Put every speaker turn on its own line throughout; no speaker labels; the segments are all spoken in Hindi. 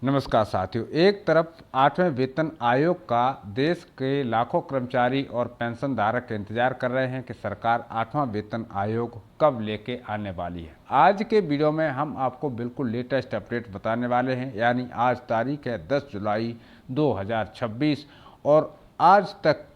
नमस्कार साथियों। एक तरफ आठवें वेतन आयोग का देश के लाखों कर्मचारी और पेंशन धारक इंतजार कर रहे हैं कि सरकार आठवां वेतन आयोग कब लेके आने वाली है। आज के वीडियो में हम आपको बिल्कुल लेटेस्ट अपडेट बताने वाले हैं। यानी आज तारीख है 10 जुलाई 2026 और आज तक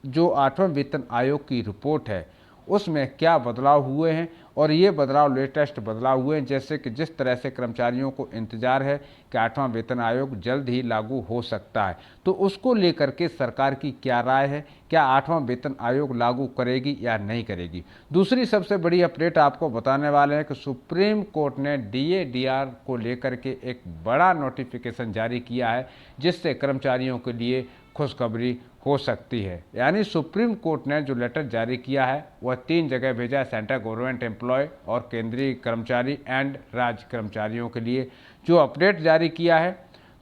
जो आठवें वेतन आयोग की रिपोर्ट है उसमें क्या बदलाव हुए हैं और ये बदलाव लेटेस्ट बदलाव हुए हैं। जैसे कि जिस तरह से कर्मचारियों को इंतजार है कि आठवां वेतन आयोग जल्द ही लागू हो सकता है, तो उसको लेकर के सरकार की क्या राय है, क्या आठवां वेतन आयोग लागू करेगी या नहीं करेगी। दूसरी सबसे बड़ी अपडेट आपको बताने वाले हैं कि सुप्रीम कोर्ट ने डीए-डीआर को लेकर के एक बड़ा नोटिफिकेशन जारी किया है, जिससे कर्मचारियों के लिए खुशखबरी हो सकती है। यानी सुप्रीम कोर्ट ने जो लेटर जारी किया है वह 3 जगह भेजा है, सेंट्रल गवर्नमेंट एम्प्लॉय और केंद्रीय कर्मचारी एंड राज्य कर्मचारियों के लिए जो अपडेट जारी किया है,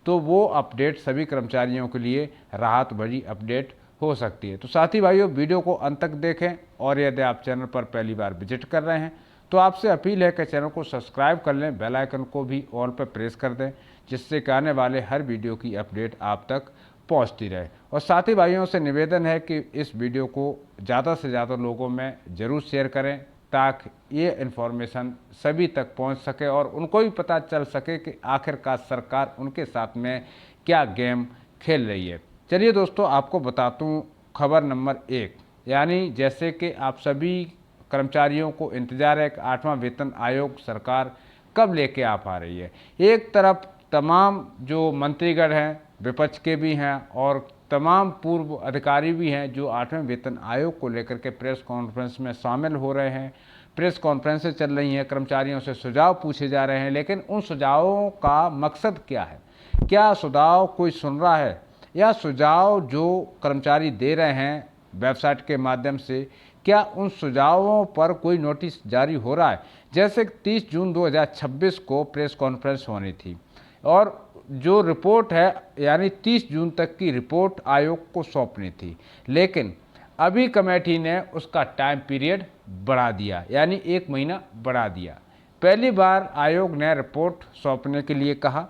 तो वो अपडेट सभी कर्मचारियों के लिए राहत भरी अपडेट हो सकती है। तो साथी भाइयों, वीडियो को अंत तक देखें और यदि आप चैनल पर पहली बार विजिट कर रहे हैं तो आपसे अपील है कि चैनल को सब्सक्राइब कर लें, बेल आइकन को भी ऑल पर प्रेस कर दें, जिससे कि आने वाले हर वीडियो की अपडेट आप तक पहुंचती रहे। और साथी भाइयों से निवेदन है कि इस वीडियो को ज़्यादा से ज़्यादा लोगों में ज़रूर शेयर करें, ताकि ये इन्फॉर्मेशन सभी तक पहुंच सके और उनको भी पता चल सके कि आखिरकार सरकार उनके साथ में क्या गेम खेल रही है। चलिए दोस्तों, आपको बताता हूँ खबर नंबर 1। यानी जैसे कि आप सभी कर्मचारियों को इंतजार है कि आठवां वेतन आयोग सरकार कब लेके आ पा रही है। एक तरफ तमाम जो मंत्रीगण हैं, विपक्ष के भी हैं और तमाम पूर्व अधिकारी भी हैं जो आठवें वेतन आयोग को लेकर के प्रेस कॉन्फ्रेंस में शामिल हो रहे हैं। प्रेस कॉन्फ्रेंसें चल रही हैं, कर्मचारियों से सुझाव पूछे जा रहे हैं, लेकिन उन सुझावों का मकसद क्या है? क्या सुझाव कोई सुन रहा है, या सुझाव जो कर्मचारी दे रहे हैं वेबसाइट के माध्यम से, क्या उन सुझावों पर कोई नोटिस जारी हो रहा है? जैसे 30 जून 2026 को प्रेस कॉन्फ्रेंस होनी थी और जो रिपोर्ट है यानी 30 जून तक की रिपोर्ट आयोग को सौंपनी थी, लेकिन अभी कमेटी ने उसका टाइम पीरियड बढ़ा दिया, यानी 1 महीना बढ़ा दिया। पहली बार आयोग ने रिपोर्ट सौंपने के लिए कहा,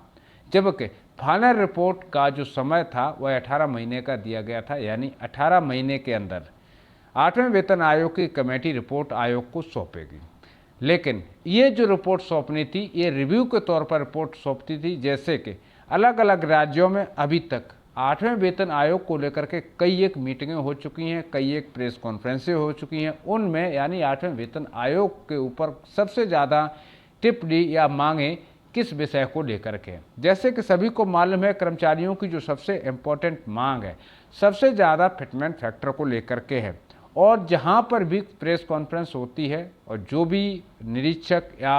जबकि फाइनल रिपोर्ट का जो समय था वह 18 महीने का दिया गया था। यानी 18 महीने के अंदर आठवें वेतन आयोग की कमेटी रिपोर्ट आयोग को सौंपेगी। लेकिन ये जो रिपोर्ट सौंपनी थी, ये रिव्यू के तौर पर रिपोर्ट सौंपती थी। जैसे कि अलग अलग राज्यों में अभी तक आठवें वेतन आयोग को लेकर के कई एक मीटिंगें हो चुकी हैं, कई एक प्रेस कॉन्फ्रेंसें हो चुकी हैं। उनमें यानी आठवें वेतन आयोग के ऊपर सबसे ज़्यादा टिप्पणी या मांगे किस विषय को लेकर के? जैसे कि सभी को मालूम है, कर्मचारियों की जो सबसे इम्पोर्टेंट मांग है, सबसे ज़्यादा फिटमेंट फैक्टर को लेकर के है। और जहाँ पर भी प्रेस कॉन्फ्रेंस होती है और जो भी निरीक्षक या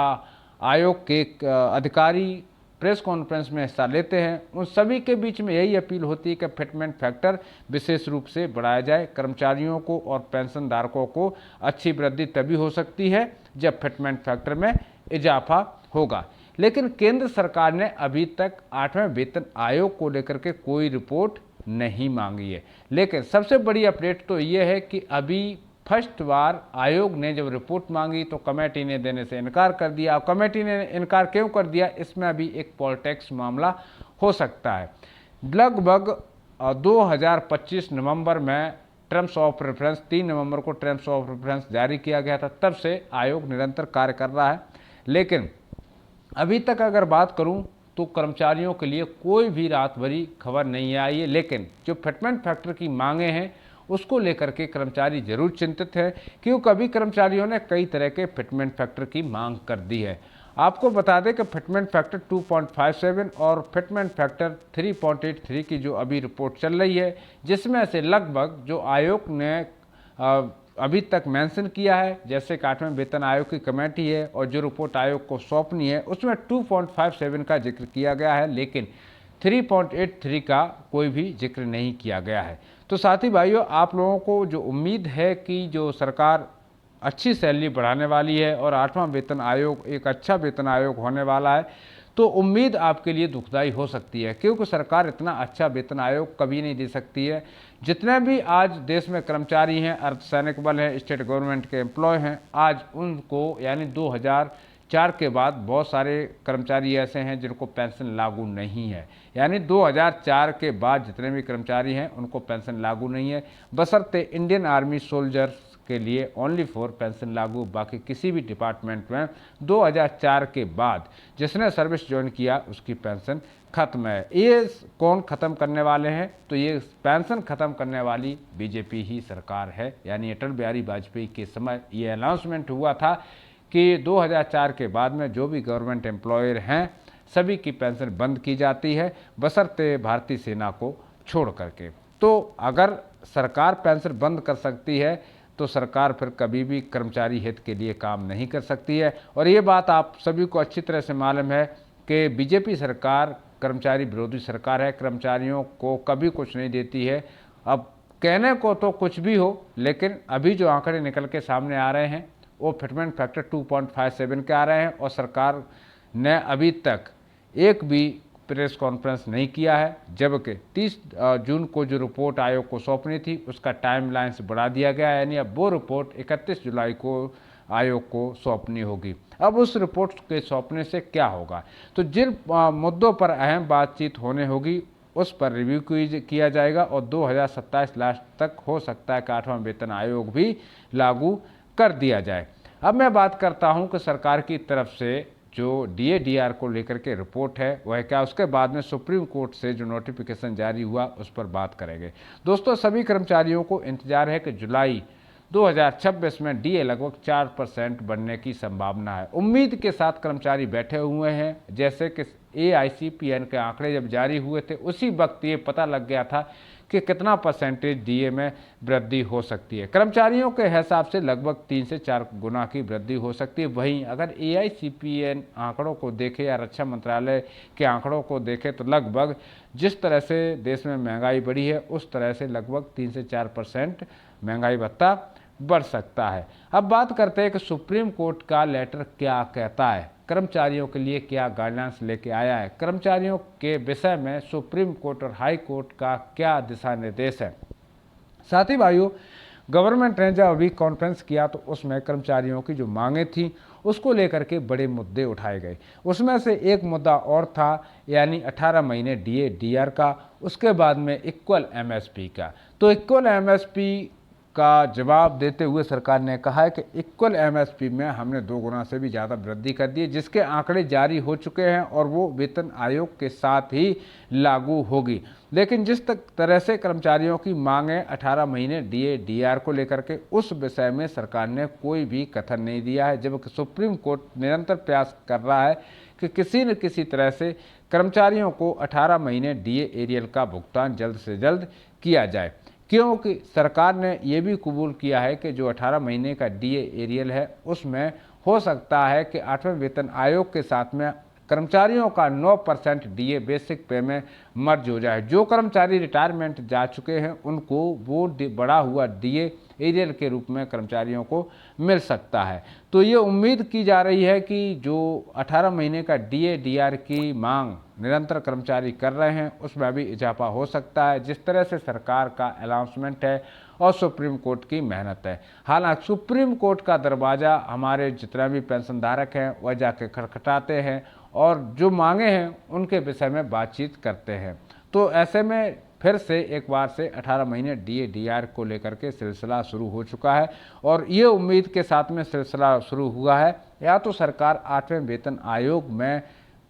आयोग के अधिकारी प्रेस कॉन्फ्रेंस में हिस्सा लेते हैं, उन सभी के बीच में यही अपील होती है कि फिटमेंट फैक्टर विशेष रूप से बढ़ाया जाए। कर्मचारियों को और पेंशन धारकों को अच्छी वृद्धि तभी हो सकती है जब फिटमेंट फैक्टर में इजाफा होगा। लेकिन केंद्र सरकार ने अभी तक आठवें वेतन आयोग को लेकर के कोई रिपोर्ट नहीं मांगी है। लेकिन सबसे बड़ी अपडेट तो ये है कि अभी फर्स्ट बार आयोग ने जब रिपोर्ट मांगी तो कमेटी ने देने से इनकार कर दिया। और कमेटी ने इनकार क्यों कर दिया, इसमें अभी एक पॉलिटिक्स मामला हो सकता है। लगभग 2025 नवंबर में टर्म्स ऑफ रेफरेंस, 3 नवंबर को टर्म्स ऑफ रेफरेंस जारी किया गया था, तब से आयोग निरंतर कार्य कर रहा है। लेकिन अभी तक अगर बात करूं तो कर्मचारियों के लिए कोई भी रात भरी खबर नहीं आई है। लेकिन जो फिटमेंट फैक्टर की मांगे हैं उसको लेकर के कर्मचारी जरूर चिंतित है, क्योंकि अभी कर्मचारियों ने कई तरह के फिटमेंट फैक्टर की मांग कर दी है। आपको बता दें कि फिटमेंट फैक्टर 2.57 और फिटमेंट फैक्टर 3.83 की जो अभी रिपोर्ट चल रही है, जिसमें से लगभग जो आयोग ने अभी तक मेंशन किया है, जैसे कि आठवें वेतन आयोग की कमेटी है और जो रिपोर्ट आयोग को सौंपनी है, उसमें 2.57 का जिक्र किया गया है, लेकिन 3.83 का कोई भी जिक्र नहीं किया गया है। तो साथी भाइयों, आप लोगों को जो उम्मीद है कि जो सरकार अच्छी सैलरी बढ़ाने वाली है और आठवां वेतन आयोग एक अच्छा वेतन आयोग होने वाला है, तो उम्मीद आपके लिए दुखदाई हो सकती है, क्योंकि सरकार इतना अच्छा वेतन आयोग कभी नहीं दे सकती है। जितने भी आज देश में कर्मचारी हैं, अर्धसैनिक बल हैं, स्टेट गवर्नमेंट के एम्प्लॉय हैं, आज उनको यानी 2004 के बाद बहुत सारे कर्मचारी ऐसे हैं जिनको पेंशन लागू नहीं है, यानी 2004 के बाद जितने भी कर्मचारी हैं उनको पेंशन लागू नहीं है, बशर्ते इंडियन आर्मी सोल्जर्स के लिए ओनली फॉर पेंशन लागू। बाकी किसी भी डिपार्टमेंट में 2004 के बाद जिसने सर्विस ज्वाइन किया उसकी पेंशन खत्म है। ये कौन ख़त्म करने वाले हैं? तो ये पेंशन ख़त्म करने वाली बीजेपी ही सरकार है। यानी अटल बिहारी वाजपेयी के समय ये अनाउंसमेंट हुआ था कि 2004 के बाद में जो भी गवर्नमेंट एम्प्लॉयर हैं सभी की पेंशन बंद की जाती है, बशर्ते भारतीय सेना को छोड़ करके। तो अगर सरकार पेंशन बंद कर सकती है तो सरकार फिर कभी भी कर्मचारी हित के लिए काम नहीं कर सकती है। और ये बात आप सभी को अच्छी तरह से मालूम है कि बीजेपी सरकार कर्मचारी विरोधी सरकार है, कर्मचारियों को कभी कुछ नहीं देती है। अब कहने को तो कुछ भी हो, लेकिन अभी जो आंकड़े निकल के सामने आ रहे हैं वो फिटमेंट फैक्टर 2.57 के आ रहे हैं और सरकार ने अभी तक एक भी प्रेस कॉन्फ्रेंस नहीं किया है, जबकि 30 जून को जो रिपोर्ट आयोग को सौंपनी थी उसका टाइमलाइन से बढ़ा दिया गया है, यानी अब वो रिपोर्ट 31 जुलाई को आयोग को सौंपनी होगी। अब उस रिपोर्ट के सौंपने से क्या होगा, तो जिन मुद्दों पर अहम बातचीत होने होगी उस पर रिव्यू किया जाएगा और 2027 लास्ट तक हो सकता है कि 8वां वेतन आयोग भी लागू कर दिया जाए। अब मैं बात करता हूं कि सरकार की तरफ से जो DA/DR को लेकर के रिपोर्ट है वह क्या, उसके बाद में सुप्रीम कोर्ट से जो नोटिफिकेशन जारी हुआ उस पर बात करेंगे। दोस्तों, सभी कर्मचारियों को इंतजार है कि जुलाई 2026 में DA लगभग 4% बढ़ने की संभावना है। उम्मीद के साथ कर्मचारी बैठे हुए हैं। जैसे कि AICPN के आंकड़े जब जारी हुए थे उसी वक्त ये पता लग गया था कि कितना परसेंटेज DA में वृद्धि हो सकती है। कर्मचारियों के हिसाब से लगभग 3 से 4 गुना की वृद्धि हो सकती है। वहीं अगर AICPN आंकड़ों को देखे या रक्षा मंत्रालय के आंकड़ों को देखे तो लगभग जिस तरह से देश में महंगाई बढ़ी है उस तरह से लगभग 3 से 4% महंगाई भत्ता बढ़ सकता है। अब बात करते हैं कि सुप्रीम कोर्ट का लेटर क्या कहता है, कर्मचारियों के लिए क्या गाइडलाइंस लेके आया है, कर्मचारियों के विषय में सुप्रीम कोर्ट और हाई कोर्ट का क्या दिशा निर्देश है। साथी भाइयों, गवर्नमेंट ने जब अभी कॉन्फ्रेंस किया तो उसमें कर्मचारियों की जो मांगें थी उसको लेकर के बड़े मुद्दे उठाए गए। उसमें से एक मुद्दा और था, यानी 18 महीने DA/DR का, उसके बाद में इक्वल MSP का। तो इक्वल MSP का जवाब देते हुए सरकार ने कहा है कि इक्वल MSP में हमने 2 गुना से भी ज़्यादा वृद्धि कर दी है, जिसके आंकड़े जारी हो चुके हैं और वो वेतन आयोग के साथ ही लागू होगी। लेकिन जिस तरह से कर्मचारियों की मांगें 18 महीने DA/DR को लेकर के, उस विषय में सरकार ने कोई भी कथन नहीं दिया है, जबकि सुप्रीम कोर्ट निरंतर प्रयास कर रहा है कि किसी न किसी तरह से कर्मचारियों को 18 महीने DA एरियल का भुगतान जल्द से जल्द किया जाए। क्योंकि सरकार ने ये भी कबूल किया है कि जो 18 महीने का DA एरियल है उसमें हो सकता है कि 8वें वेतन आयोग के साथ में कर्मचारियों का 9% DA बेसिक पे में मर्ज हो जाए। जो कर्मचारी रिटायरमेंट जा चुके हैं उनको वो बढ़ा हुआ DA एरियल के रूप में कर्मचारियों को मिल सकता है। तो ये उम्मीद की जा रही है कि जो 18 महीने का DA/DR की मांग निरंतर कर्मचारी कर रहे हैं उसमें भी इजाफा हो सकता है, जिस तरह से सरकार का अनाउंसमेंट है और सुप्रीम कोर्ट की मेहनत है। हालांकि सुप्रीम कोर्ट का दरवाज़ा हमारे जितना भी पेंशन धारक हैं वह जाके खटखटाते हैं और जो मांगे हैं उनके विषय में बातचीत करते हैं। तो ऐसे में फिर से एक बार से 18 महीने DA/DR को लेकर के सिलसिला शुरू हो चुका है और ये उम्मीद के साथ में सिलसिला शुरू हुआ है या तो सरकार 8वें वेतन आयोग में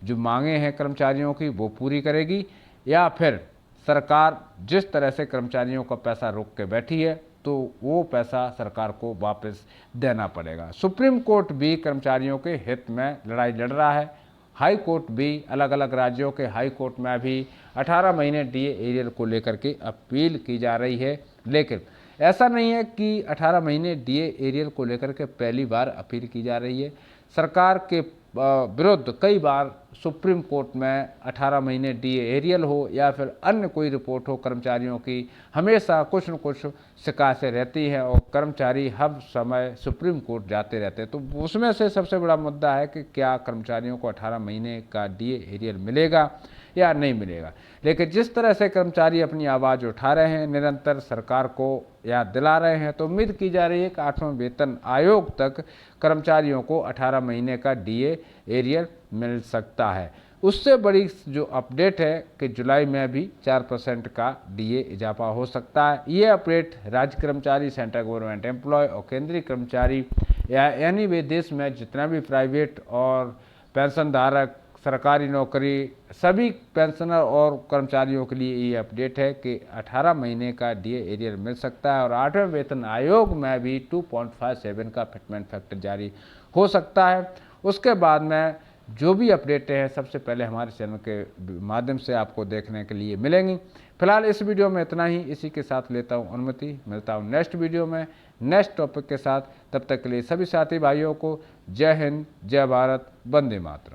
जो मांगे हैं कर्मचारियों की वो पूरी करेगी, या फिर सरकार जिस तरह से कर्मचारियों का पैसा रोक के बैठी है तो वो पैसा सरकार को वापस देना पड़ेगा। सुप्रीम कोर्ट भी कर्मचारियों के हित में लड़ाई लड़ रहा है। हाई कोर्ट भी, अलग अलग राज्यों के हाई कोर्ट में भी 18 महीने DA एरियल को लेकर के अपील की जा रही है। लेकिन ऐसा नहीं है कि 18 महीने DA एरियल को लेकर के पहली बार अपील की जा रही है। सरकार के विरुद्ध कई बार सुप्रीम कोर्ट में 18 महीने डीए एरियल हो या फिर अन्य कोई रिपोर्ट हो कर्मचारियों की, हमेशा कुछ न कुछ शिकायतें रहती हैं और कर्मचारी हर समय सुप्रीम कोर्ट जाते रहते हैं। तो उसमें से सबसे बड़ा मुद्दा है कि क्या कर्मचारियों को 18 महीने का डीए एरियल मिलेगा या नहीं मिलेगा। लेकिन जिस तरह से कर्मचारी अपनी आवाज़ उठा रहे हैं, निरंतर सरकार को याद दिला रहे हैं, तो उम्मीद की जा रही है कि 8वां वेतन आयोग तक कर्मचारियों को 18 महीने का डीए एरियल मिल सकता है। उससे बड़ी जो अपडेट है कि जुलाई में भी 4% का डीए इजाफा हो सकता है। ये अपडेट राज्य कर्मचारी, सेंट्रल गवर्नमेंट एम्प्लॉय और केंद्रीय कर्मचारी यानी वे देश में जितना भी प्राइवेट और पेंशन धारक, सरकारी नौकरी, सभी पेंशनर और कर्मचारियों के लिए ये अपडेट है कि 18 महीने का डीए एरियल मिल सकता है और 8वें वेतन आयोग में भी 2.57 का फिटमेंट फैक्टर जारी हो सकता है। उसके बाद में जो भी अपडेटें हैं सबसे पहले हमारे चैनल के माध्यम से आपको देखने के लिए मिलेंगी। फिलहाल इस वीडियो में इतना ही। इसी के साथ लेता हूँ अनुमति, मिलता हूँ नेक्स्ट वीडियो में नेक्स्ट टॉपिक के साथ। तब तक के लिए सभी साथी भाइयों को जय हिंद, जय भारत, वंदे मातरम।